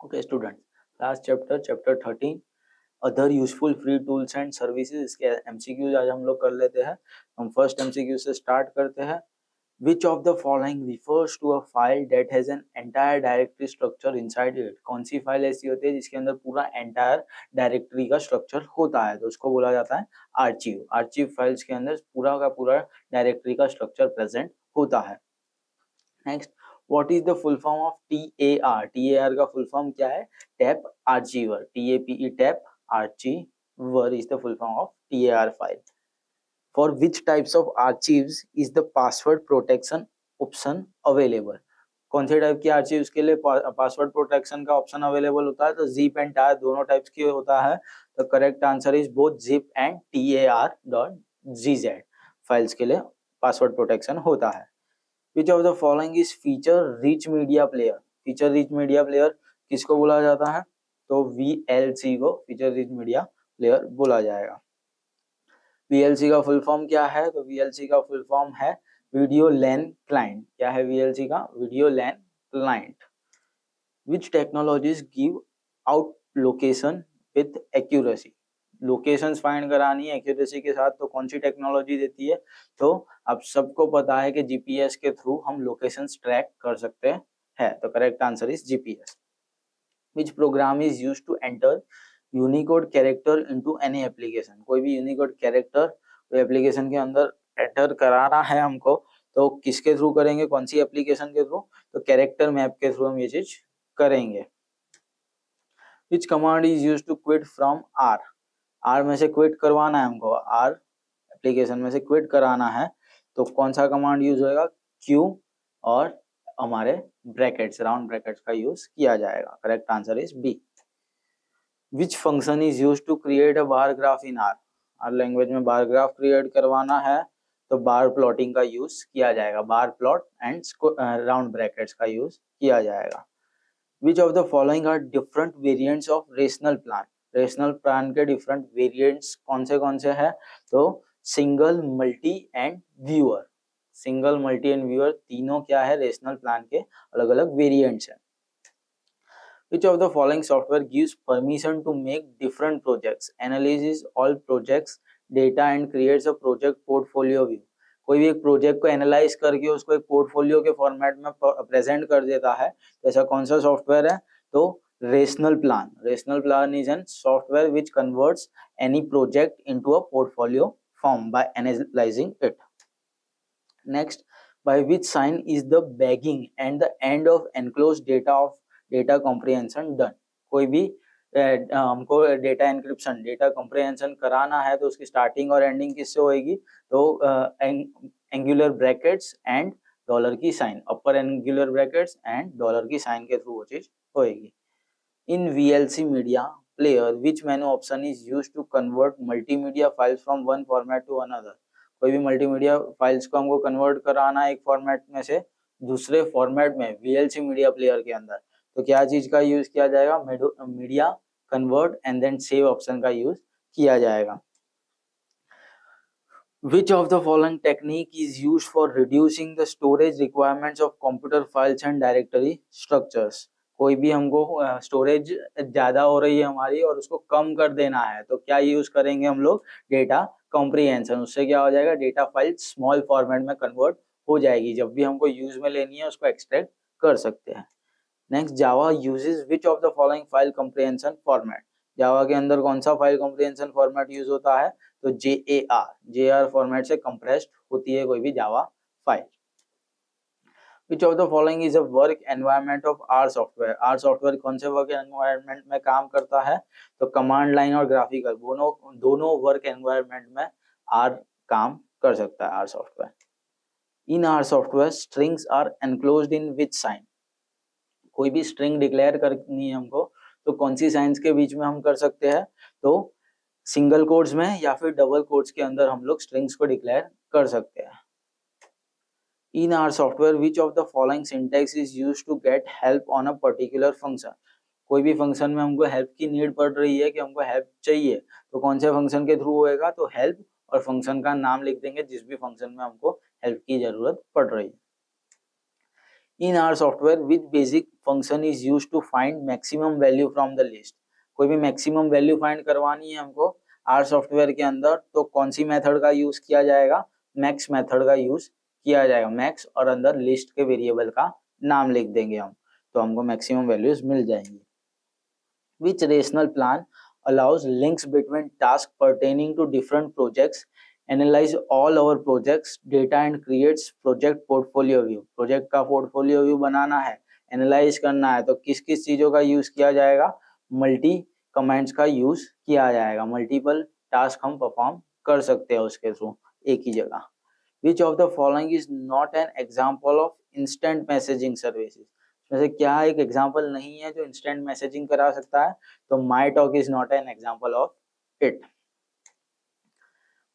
Okay student, last chapter 13 other useful free tools and services, इसके MCQs आज हम लोग कर लेते हैं। हम फर्स्ट एमसीक्यू से स्टार्ट करते हैं। Which of the following refers to a file that has an entire directory structure inside it? कौन सी फाइल ऐसी होती है जिसके अंदर पूरा एंटायर डायरेक्टरी का स्ट्रक्चर होता है? तो उसको बोला जाता है आर्चिव। आर्चिव फाइल्स के अंदर पूरा का पूरा डायरेक्टरी का स्ट्रक्चर प्रेजेंट होता है। Next, what is the full form of TAR? TAR का फुल फॉर्म क्या है? Tape archiver. TAPE tape archiver is the full form of TAR file. For which types of archives is the password protection option available? कौन से type की archives के लिए password protection का option available होता है? तो जिप एंड टार दोनों टाइप्स की होता है। तो correct answer is both zip and TAR.gz files के लिए पासवर्ड प्रोटेक्शन होता है। Which of the following is feature rich media player? Feature rich media player किसको बोला जाता है? तो VLC को feature rich media player बोला जाएगा। VLC का फुल फॉर्म क्या है? तो VLC का फुल फॉर्म है वीडियो लैन क्लाइंट। क्या है VLC का? Video LAN client. Which technologies give out location with accuracy? Locations find करानी है एक्यूरेसी के साथ, तो कौन सी टेक्नोलॉजी देती है? तो अब सबको पता है कि जीपीएस के थ्रू हम लोकेशंस ट्रैक कर सकते हैं। तो correct answer is GPS. Which program is used to enter Unicode character into any application? कोई भी यूनिकोड कैरेक्टर एप्लीकेशन के अंदर एंटर कराना है हमको, तो किसके थ्रू करेंगे? कौन सी एप्लीकेशन के थ्रू? तो कैरेक्टर मैप के थ्रू हम ये चीज करेंगे। Which command is used to quit from R? R में से क्विट करवाना है हमको, आर एप्लीकेशन में से क्विट कराना है, तो कौन सा कमांड यूज होएगा? क्यू और हमारे ब्रैकेट्स, राउंड ब्रैकेट्स का यूज किया जाएगा। Correct answer is B. Which function is use to create a bar graph in R? R language में बार ग्राफ क्रिएट करवाना है तो बार प्लॉटिंग का यूज किया जाएगा। Bar plot and round brackets का यूज किया जाएगा। Which of the following are different variants of rational plan? Rational plan के डिफरेंट वेरिएंट्स कौन से हैं? तो single, multi and viewer. Single, multi and viewer तीनों क्या है? रेशनल प्लान के अलग अलग वेरिएंट्स हैं। Which of the following software gives permission to make different projects, analyzes all projects data and creates a project portfolio view? कोई भी एक प्रोजेक्ट को एनालाइज करके उसको एक पोर्टफोलियो के फॉर्मेट में प्रेजेंट कर देता है, तो ऐसा कौन सा सॉफ्टवेयर है? तो rational plan. Rational plan is an software which converts any project into a portfolio form by analysing it. Next, by which sign is the bagging and the end of enclosed data of data comprehension done? कोई भी हमको data encryption, data comprehension कराना है तो उसकी starting और ending किससे होएगी? तो एंगुलर ब्रैकेट्स एंड डॉलर की sign, upper angular brackets and dollar की साइन के थ्रू वो चीज होएगी। In VLC media player which menu option is used to convert multimedia files from one format to another? कोई भी मल्टीमीडिया फाइल्स को हमको कन्वर्ट कराना है एक फॉर्मेट में से दूसरे फॉर्मेट में VLC मीडिया प्लेयर के अंदर, तो क्या चीज का यूज किया जाएगा? Media convert and then save option का यूज किया जाएगा। Which of the following technique is used for reducing the storage requirements of computer files and directory structures? कोई भी हमको स्टोरेज ज्यादा हो रही है हमारी और उसको कम कर देना है, तो क्या यूज करेंगे हम लोग? Data comprehension. उससे क्या हो जाएगा? डेटा फाइल स्मॉल फॉर्मेट में कन्वर्ट हो जाएगी, जब भी हमको यूज में लेनी है उसको एक्सट्रैक्ट कर सकते हैं। Next, Java uses which of the following file comprehension format? Java के अंदर कौन सा फाइल कॉम्प्रिहेंशन फॉर्मेट यूज होता है? तो JAR फॉर्मेट से कंप्रेस्ड होती है कोई भी Java file. Which of the following is a work environment of R software? R software कौन से वर्क एनवायरनमेंट में काम करता है? तो कमांड लाइन और ग्राफिकल दोनों वर्क एनवायरनमेंट में आर काम कर सकता है, R software. In R software strings are enclosed in which sign? कोई भी स्ट्रिंग डिक्लेयर करनी है हमको तो कौन सी साइंस के बीच में हम कर सकते हैं? तो सिंगल कोट्स में या फिर डबल कोट्स के अंदर हम लोग स्ट्रिंग्स को डिक्लेयर कर सकते हैं। In R software which of the following syntax is used to get help on a particular function? कोई भी फंक्शन में हमको हेल्प की नीड पड़ रही है कि हमको हेल्प चाहिए, तो कौन से फंक्शन के थ्रू होएगा? तो हेल्प और फंक्शन का नाम लिख देंगे जिस भी फंक्शन में हमको हेल्प की जरूरत पड़ रही है। In our software which basic function is use to find maximum value from the list. कोई भी मैक्सिमम वैल्यू फाइंड करवानी है हमको आर सॉफ्टवेयर के अंदर, तो कौन सी मेथड का यूज किया जाएगा, मैक्स मेथड का यूज किया जाएगा। मैक्स और अंदर लिस्ट के वेरिएबल का नाम लिख देंगे हम, तो हमको मैक्सिमम वैल्यूज मिल जाएंगी। Which rational plan allows links between tasks pertaining to different projects, analyze all our projects data and creates project portfolio view। Project का पोर्टफोलियो व्यू बनाना है, एनालाइज करना है, तो किस किस चीजों का यूज किया जाएगा, मल्टी कमांड्स का यूज किया जाएगा। मल्टीपल टास्क हम परफॉर्म कर सकते हैं उसके थ्रू एक ही जगह। विच of the following is not an example of instant messaging services. वैसे क्या एक एग्जाम्पल नहीं है जो इंस्टेंट मैसेजिंग करा सकता है, तो my talk is not an example of it.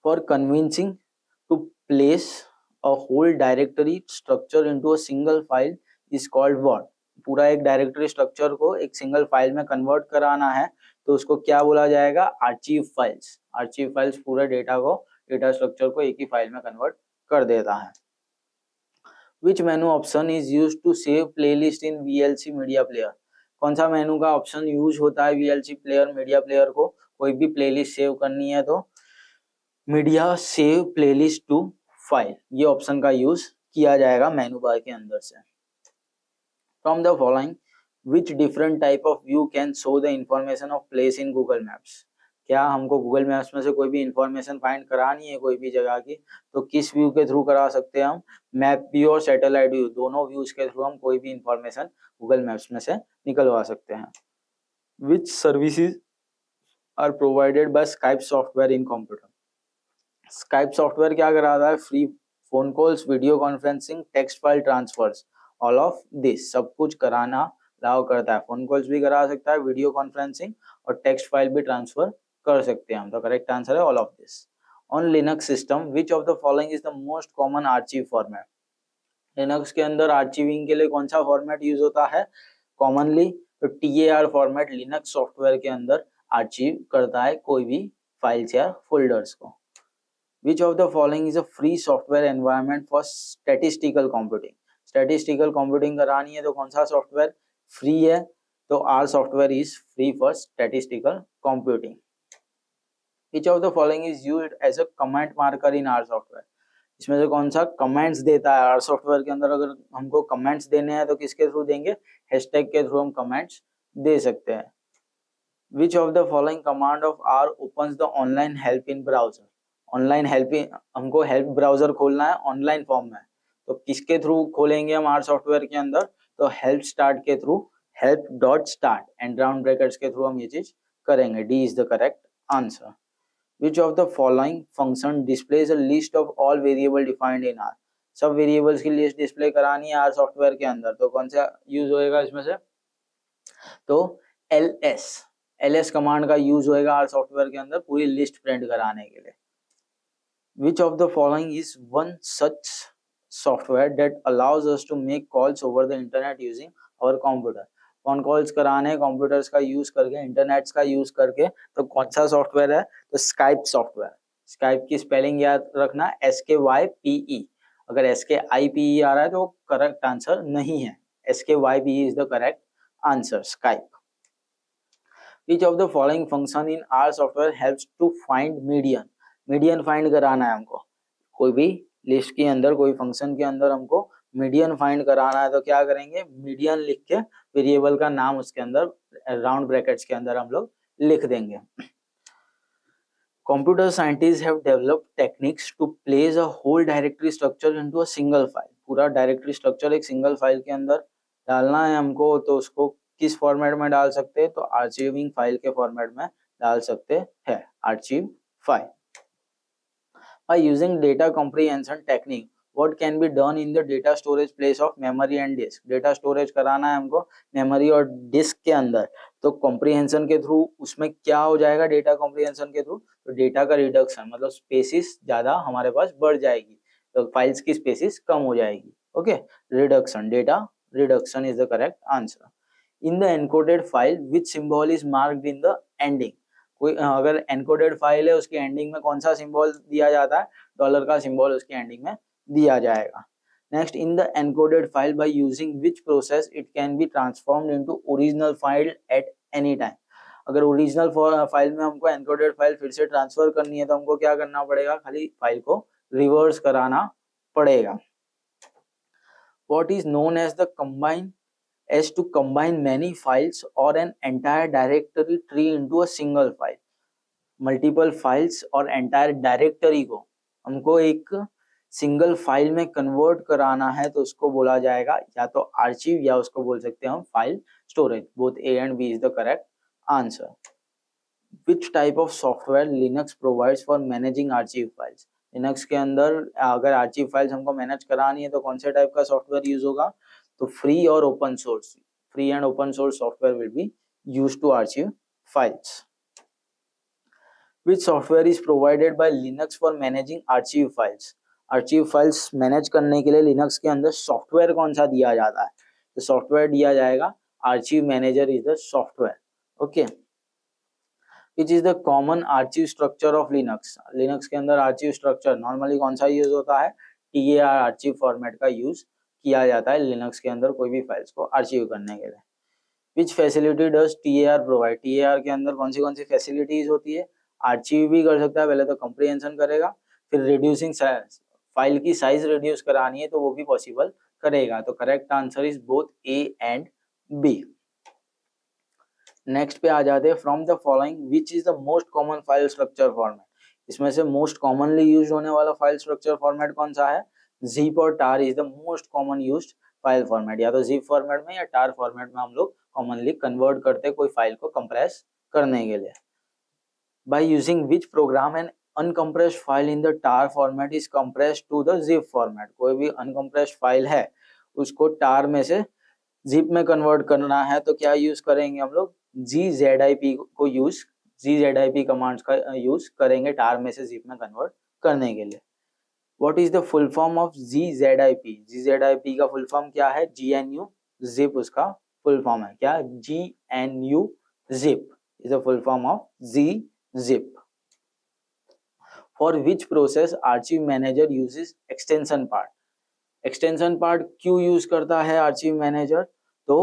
For convincing to place a whole directory structure into a single file is called what. पूरा एक डायरेक्टरी स्ट्रक्चर को एक सिंगल फाइल में कन्वर्ट कराना है तो उसको क्या बोला जाएगा, आर्चीव फाइल्स। आर्चीव फाइल्स पूरे डेटा को, डेटा स्ट्रक्चर को एक ही फाइल में कन्वर्ट कर देता है। Which menu option is used to save playlist in VLC media player? कौन सा मेनू का ऑप्शन यूज होता है VLC प्लेयर, मीडिया प्लेयर को कोई भी प्लेलिस्ट सेव करनी है तो media save playlist to file, ये ऑप्शन का यूज किया जाएगा मेनू बार के अंदर से। From the following which different type of view can show the information of place in Google Maps. क्या हमको गूगल मैप्स में से कोई भी इंफॉर्मेशन फाइंड करानी है कोई भी जगह की, तो किस व्यू के थ्रू करा सकते हैं हम, मैप व्यू और सैटेलाइट व्यू, दोनों व्यूज के थ्रू हम कोई भी इंफॉर्मेशन गूगल मैप्स में से निकलवा सकते हैं। Which services are provided by Skype software in computer. Skype software क्या कराता है, free phone calls, video conferencing, text file transfers, all of this सब कुछ कराना अलाउ करता है। फोन कॉल्स भी करा सकता है, वीडियो कॉन्फ्रेंसिंग और टेक्स्ट फाइल भी ट्रांसफर कर सकते हैं हम, तो करेक्ट आंसर है all of this. On Linux system which of the following is the most common archive format. Linux के अंदर आर्चीविंग के लिए कौन सा फॉर्मेट यूज होता है कॉमनली, तो TAR फॉर्मेट लिनक्स सॉफ्टवेयर के अंदर आर्चीव करता है कोई भी फाइल्स या फोल्डर्स को। Which of the following is a free software environment for statistical computing. Statistical computing करानी है तो कौन सा सॉफ्टवेयर फ्री है, तो R software is free for statistical computing. Which of the following is used as a comment marker in R software? इसमें से कौन सा कमेंट्स देता है आर सॉफ्टवेयर के अंदर, अगर हमको कमेंट्स देने हैं तो किसके थ्रू देंगे, हैशटैग के थ्रू हम कमेंट्स दे सकते हैं। Which of the following command of R opens the online help in browser? Online help, हमको हेल्प ब्राउजर खोलना है ऑनलाइन फॉर्म में, तो किसके थ्रू खोलेंगे हम आर सॉफ्टवेयर के अंदर, तो हेल्प स्टार्ट के through, help dot start and round brackets के थ्रू हम ये चीज करेंगे। D is the correct answer. Which of the following function displays a list of all variable defined in R? सब वेरिएबल्स की लिस्ट डिस्प्ले करानी है आर सॉफ्टवेयर के अंदर, तो कौन सा यूज होएगा इसमें से, तो LS कमांड का यूज होएगा आर सॉफ्टवेयर के अंदर पूरी लिस्ट प्रिंट कराने के लिए। Which of the following is one such software that allows us to make calls over the internet using our computer? Phone calls कराने हैं कंप्यूटर्स का यूज करके, इंटरनेट्स का यूज करके, तो कौन सा सॉफ्टवेयर है, तो स्काइप सॉफ्टवेयर। स्काइप की स्पेलिंग याद रखना SKYPE, अगर SKIPE आ रहा है तो करेक्ट आंसर नहीं है, SKYPE is the correct answer, Skype. Which of the following function in R software helps to find median? Median find कराना है हमको, कोई भी लिस्ट के अंदर कोई फंक्शन के अंदर हमको मीडियन फाइंड कराना है तो क्या करेंगे, मीडियन लिख के वेरिएबल का नाम उसके अंदर राउंड ब्रैकेट्स के अंदर हम लोग लिख देंगे। Computer scientist have developed techniques to place a whole directory structure into a single file. पूरा डायरेक्टरी स्ट्रक्चर एक सिंगल फाइल के अंदर डालना है हमको, तो उसको किस फॉर्मेट में डाल सकते हैं, तो आर्चिविंग फाइल के फॉर्मेट में डाल सकते हैं, archive file. By using data comprehension technique, what can be done in the data storage place of memory and disk? Data storage कराना है हमको मेमोरी और डिस्क के अंदर, तो कॉम्प्रीहेंशन के थ्रू उसमें क्या हो जाएगा, डेटा कॉम्प्रीहेंशन के थ्रू, तो डेटा का रिडक्शन, मतलब स्पेसिस ज्यादा हमारे पास बढ़ जाएगी, तो फाइल्स की स्पेसिस कम हो जाएगी। Okay, reduction, data reduction is the correct answer. In the encoded file which symbol is marked in the ending. कोई अगर एनकोडेड फाइल है उसके एंडिंग में कौन सा सिंबल दिया जाता है, डॉलर का सिंबल उसके एंडिंग में दिया जाएगा। Next, in the encoded file by using which process it can be transformed into original file at any time. अगर ओरिजिनल फाइल में हमको एनकोडेड फाइल फिर से ट्रांसफर करनी है तो हमको क्या करना पड़ेगा, खाली फाइल को रिवर्स कराना पड़ेगा। What is known as the combine, as to combine many files or an entire directory tree into a single file. Multiple files और एंटायर डायरेक्टरी को हमको एक सिंगल फाइल में कन्वर्ट कराना है तो उसको बोला जाएगा या तो आर्चिव या उसको बोल सकते हैं हम file storage. Both A and B is the correct answer. Which type of software Linux provides for managing archive files. Linux के अंदर अगर आर्चिव फाइल्स हमको मैनेज करानी है तो कौन से टाइप का सॉफ्टवेयर यूज होगा, तो फ्री और open source, free and open source software will be used to archive files. Which software is provided by Linux for managing archive files? Archive files manage करने के लिए लिनक्स के अंदर software कौन सा दिया जाता है, तो सॉफ्टवेयर दिया जाएगा archive manager is the software. Okay, which is the common archive structure of Linux. Linux के अंदर आर्चिव स्ट्रक्चर नॉर्मली कौन सा यूज होता है, TAR आर्चिव फॉर्मेट का यूज किया जाता है लिनक्स के अंदर कोई भी फाइल्स को आर्चिव करने के लिए। Which facility does TAR provide. TAR के अंदर कौन सी फैसिलिटीज होती है, आर्चिव भी कर सकता है, पहले तो कंप्रीहेंशन करेगा, फिर रिड्यूसिंग साइज, फाइल की साइज रिड्यूस करानी है तो वो भी पॉसिबल करेगा। तो correct answer is both A and B. Next पे आ जाते हैं, from the following which is the most common file structure format. इसमें से मोस्ट कॉमनली यूज होने वाला फाइल स्ट्रक्चर फॉर्मेट कौन सा है, जिप और TAR is the most common used file format. या तो जिप फॉर्मेट में या टार फॉर्मेट में हम लोग कॉमनली कन्वर्ट करते हैं कोई फाइल को कंप्रेस करने के लिए। By using which program an uncompressed file in the tar format is compressed to the zip format। कोई भी uncompressed फाइल है उसको tar में से zip में कन्वर्ट करना है तो क्या यूज करेंगे हम लोग, gzip को यूज, gzip कमांड्स का यूज करेंगे tar में से zip में कन्वर्ट करने के लिए। What is the full form of gzip? gzip का फुल फॉर्म क्या है, GNU zip उसका फुल फॉर्म है क्या, GNU zip is the full form of gzip। For which process archive manager uses extension part? extension part क्यों use करता है archive manager, तो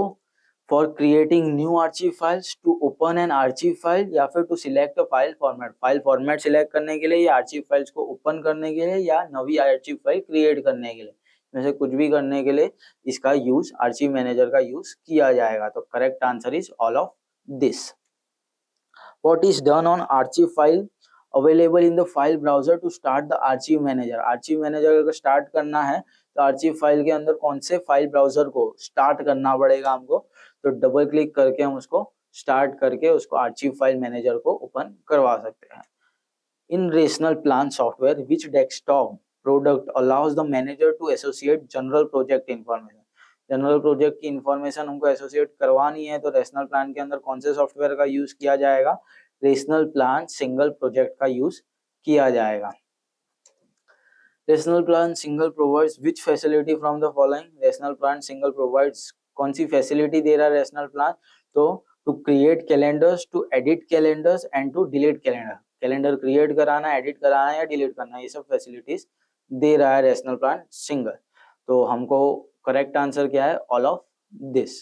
for creating new archive files, to open an archive file या फिर to select a file format। File format select करने के लिए या archive files को ओपन करने के लिए या नवी archive फाइल क्रिएट करने के लिए, में से कुछ भी करने के लिए इसका यूज archive manager का यूज किया जाएगा। तो correct answer is all of this. What is done on archive file available in the file browser to start the archive manager? archive manager अगर स्टार्ट करना है तो archive फाइल के अंदर कौन से फाइल ब्राउजर को स्टार्ट करना पड़ेगा हमको, तो डबल क्लिक करके हम उसको स्टार्ट करके उसको archive फाइल मैनेजर को ओपन करवा सकते हैं। In rational plan software, which desktop product allows the manager to associate general project information? General project की इंफॉर्मेशन हमको एसोसिएट करवानी है तो रेशनल प्लान के अंदर कौन से सॉफ्टवेयर का यूज किया जाएगा, रेशनल प्लान सिंगल प्रोजेक्ट का यूज किया जाएगा। Rational plan single provides which facility from the following. Rational plan single provides कौन सी फैसिलिटी दे रहा है रेशनल प्लान, तो to create calendars, to edit calendars and to delete calendar. Calendar create कराना, एडिट कराना या डिलीट करना, ये सब फैसिलिटीज दे रहा है रेशनल प्लान सिंगल। तो हमको करेक्ट आंसर क्या है, all of this.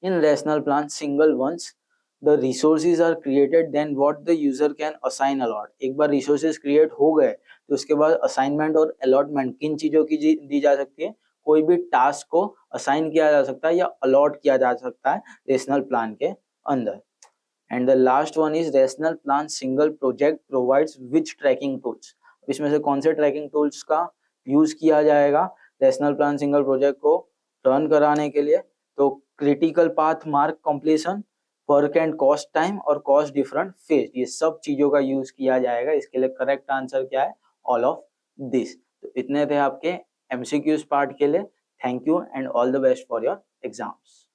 In rational plan single once the resources are created then what the user can assign allot. एक बार रिसोर्सेज क्रिएट हो गए तो उसके बाद असाइनमेंट और अलॉटमेंट किन चीजों की दी जा सकती है, कोई भी टास्क को असाइन किया जा सकता है या अलॉट किया जा सकता है रेशनल प्लान के अंदर। And the last one is rational plan single project provides which tracking tools. इसमें से कौन से ट्रैकिंग टूल्स का यूज किया जाएगा रेशनल प्लान सिंगल प्रोजेक्ट को रन कराने के लिए, तो critical path mark completion, work and cost time और कॉस्ट डिफरेंट फेज, ये सब चीजों का यूज किया जाएगा। इसके लिए करेक्ट आंसर क्या है, ऑल ऑफ दिस। तो इतने थे आपके MCQs पार्ट के लिए। Thank you and all the best for your exams.